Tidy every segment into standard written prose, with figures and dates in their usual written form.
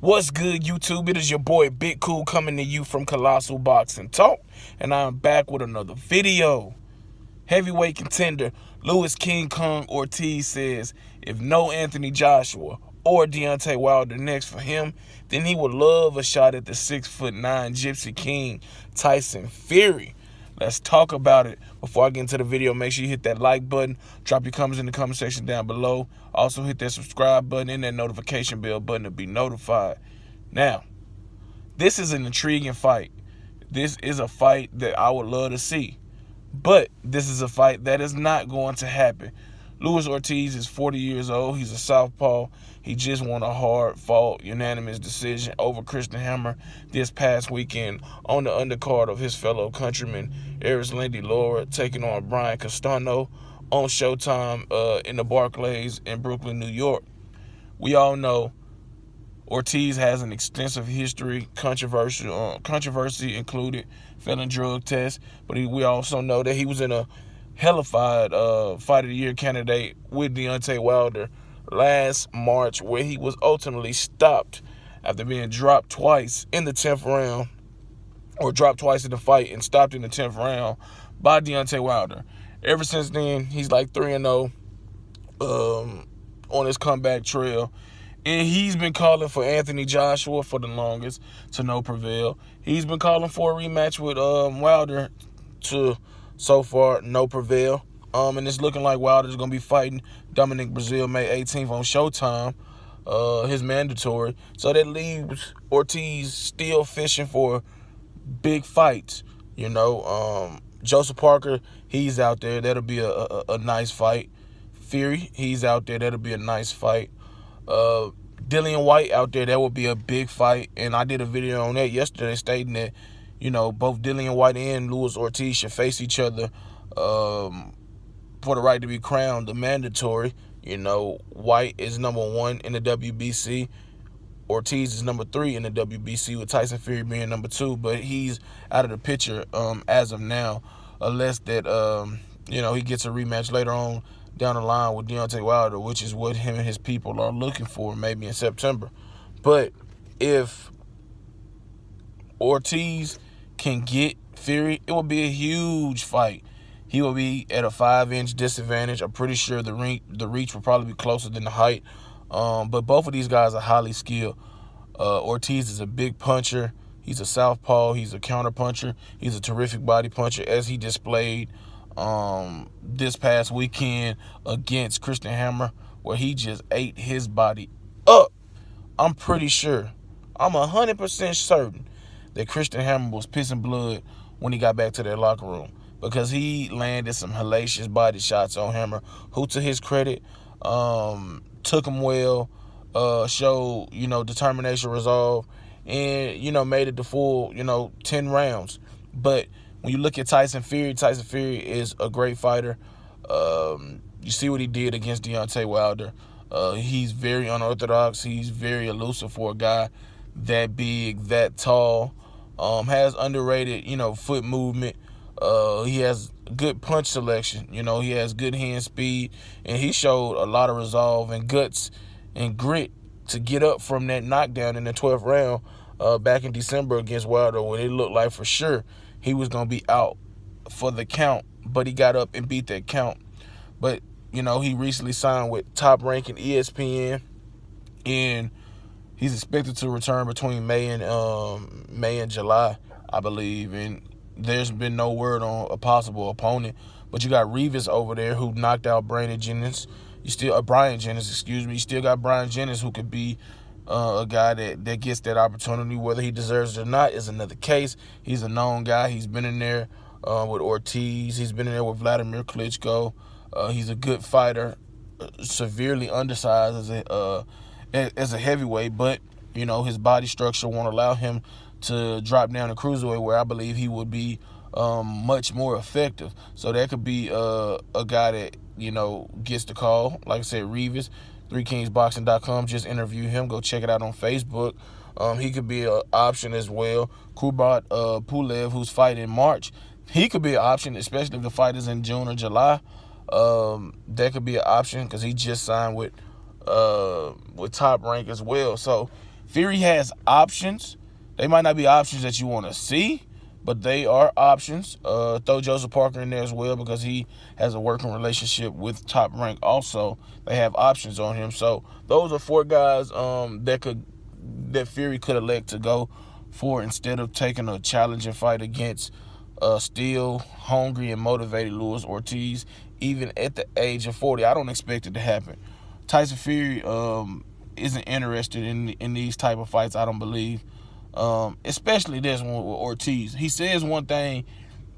What's good, YouTube? It is your boy Big Cool coming to you from Colossal Boxing Talk, and I'm back with another video. Heavyweight contender Louis King Kong Ortiz says if no Anthony Joshua or Deontay Wilder next for him, then he would love a shot at the 6'9" Gypsy King Tyson Fury. Let's talk about it. Before I get into the video, make sure you hit that like button. Drop your comments in the comment section down below. Also hit that subscribe button and that notification bell button to be notified. Now, this is an intriguing fight. This is a fight that I would love to see. But this is a fight that is not going to happen. Louis Ortiz is 40 years old. He's a southpaw. He just won a hard-fought unanimous decision over Christian Hammer this past weekend on the undercard of his fellow countryman, Erislandy Lara, taking on Brian Castano on Showtime in the Barclays in Brooklyn, New York. We all know Ortiz has an extensive history, controversy included, failing drug tests, but we also know that he was in a hellified Fight of the Year candidate with Deontay Wilder last March, where he was ultimately stopped after being dropped twice in the 10th round, or dropped twice in the fight and stopped in the 10th round by Deontay Wilder. Ever since then, he's like 3-0 on his comeback trail. And he's been calling for Anthony Joshua for the longest to no prevail. He's been calling for a rematch with Wilder to, so far, no prevail. And it's looking like Wilder's going to be fighting Dominic Brazil May 18th on Showtime, his mandatory. So that leaves Ortiz still fishing for big fights. You know, Joseph Parker, he's out there. That'll be a nice fight. Fury, he's out there. That'll be a nice fight. Dillian White out there, that would be a big fight, and I did a video on that yesterday stating that, you know, both Dillian White and Louis Ortiz should face each other for the right to be crowned the mandatory. You know, White is #1 in the WBC. Ortiz is #3 in the WBC, with Tyson Fury being #2, but he's out of the picture as of now, unless that you know, he gets a rematch later on down the line with Deontay Wilder, which is what him and his people are looking for, maybe in September. But if Ortiz can get Fury, it will be a huge fight. He will be at a 5-inch disadvantage. I'm pretty sure the reach will probably be closer than the height. But both of these guys are highly skilled. Ortiz is a big puncher. He's a southpaw. He's a counter puncher. He's a terrific body puncher, as he displayed this past weekend against Christian Hammer, where he just ate his body up. I'm pretty sure, I'm 100% certain that Christian Hammer was pissing blood when he got back to their locker room, because he landed some hellacious body shots on Hammer, who, to his credit, took him well, showed, you know, determination, resolve, and, you know, made it the full, you know, 10 rounds. But when you look at Tyson Fury is a great fighter. You see what he did against Deontay Wilder. He's very unorthodox. He's very elusive for a guy that big, that tall. Has underrated, you know, foot movement. He has good punch selection. You know, he has good hand speed. And he showed a lot of resolve and guts and grit to get up from that knockdown in the 12th round back in December against Wilder, when it looked like for sure he was going to be out for the count, but he got up and beat that count. But, you know, he recently signed with top-ranking ESPN, and he's expected to return between May and July, I believe. And there's been no word on a possible opponent. But you got Rivas over there, who knocked out Brian Jennings. You still got Brian Jennings, who could be a guy that gets that opportunity. Whether he deserves it or not is another case. He's a known guy. He's been in there with Ortiz. He's been in there with Vladimir Klitschko. He's a good fighter, severely undersized as a heavyweight, but, you know, his body structure won't allow him to drop down to cruiserweight, where I believe he would be much more effective. So that could be a guy that, you know, gets the call. Like I said, Rivas, 3kingsboxing.com, just interview him. Go check it out on Facebook. He could be an option as well. Kubrat Pulev, who's fighting in March, he could be an option, especially if the fight is in June or July. That could be an option, because he just signed with Top Rank as well. So Fury has options. They might not be options that you want to see, but they are options. Throw Joseph Parker in there as well because he has a working relationship with Top Rank. Also, they have options on him. So those are 4 guys that Fury could elect to go for instead of taking a challenging fight against still hungry and motivated Luis Ortiz, even at the age of 40. I don't expect it to happen. Tyson Fury isn't interested in these type of fights, I don't believe. Especially this one with Ortiz. He says one thing,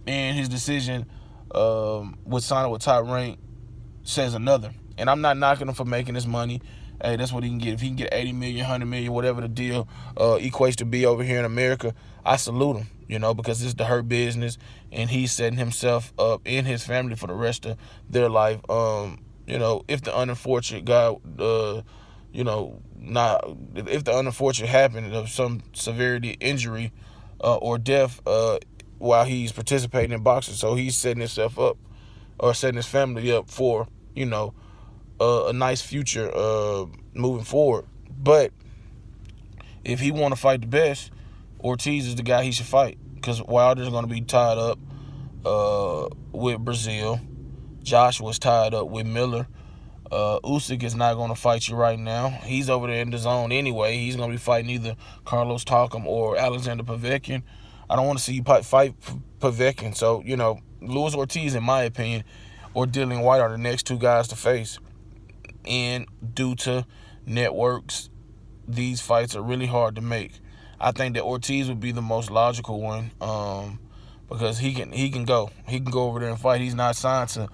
and his decision with signing with Top Rank says another. And I'm not knocking him for making his money. Hey, that's what he can get. If he can get 80 million, 100 million, whatever the deal equates to be over here in America, I salute him, because it's the hurt business, and he's setting himself up and his family for the rest of their life. If the unfortunate if the unfortunate happened of some severity, injury, or death while he's participating in boxing, so he's setting himself up or setting his family up for a nice future moving forward. But if he want to fight the best, Ortiz is the guy he should fight, because Wilder's going to be tied up with Brazil. Joshua's tied up with Miller. Usyk is not going to fight you right now. He's over there in the zone anyway. He's going to be fighting either Carlos Takam or Alexander Povetkin. I don't want to see you fight Povetkin. So, Luis Ortiz, in my opinion, or Dillian Whyte are the next 2 guys to face. And due to networks, these fights are really hard to make. I think that Ortiz would be the most logical one because he can go over there and fight. He's not signed to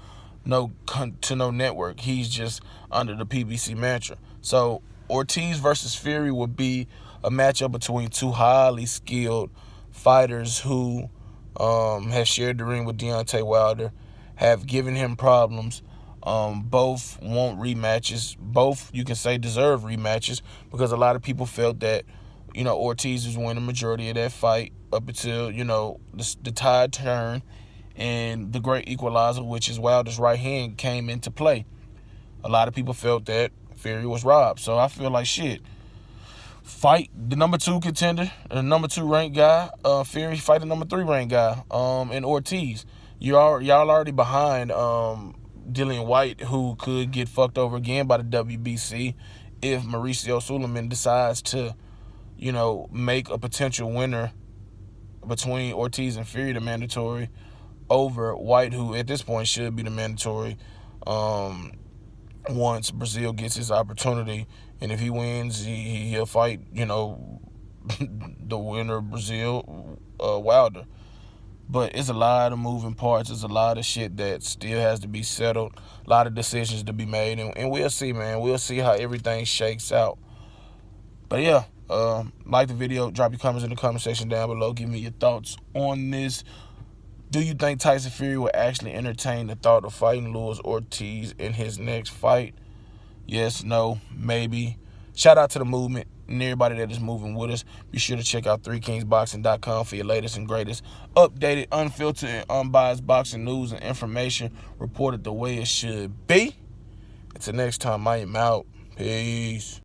no network. He's just under the PBC mantra. So Ortiz versus Fury would be a matchup between 2 highly skilled fighters who have shared the ring with Deontay Wilder, have given him problems. Both want rematches. Both, you can say, deserve rematches, because a lot of people felt that, Ortiz was winning the majority of that fight up until, the tide turned and the great equalizer, which is Wilder's right hand, came into play. A lot of people felt that Fury was robbed. So I feel like, fight the number 2 contender, the number 2 ranked guy. Fury fight the number 3 ranked guy, and Ortiz. Y'all already behind Dillian Whyte, who could get fucked over again by the WBC if Mauricio Suleiman decides to, make a potential winner between Ortiz and Fury the mandatory over Whyte, who at this point should be the mandatory once Brazil gets his opportunity. And if he wins, he'll fight, the winner of Brazil, Wilder. But it's a lot of moving parts. There's a lot of shit that still has to be settled. A lot of decisions to be made. And we'll see, man. We'll see how everything shakes out. But yeah, like the video. Drop your comments in the comment section down below. Give me your thoughts on this. Do you think Tyson Fury will actually entertain the thought of fighting Luis Ortiz in his next fight? Yes, no, maybe. Shout out to the movement and everybody that is moving with us. Be sure to check out 3kingsboxing.com for your latest and greatest updated, unfiltered, and unbiased boxing news and information reported the way it should be. Until next time, I am out. Peace.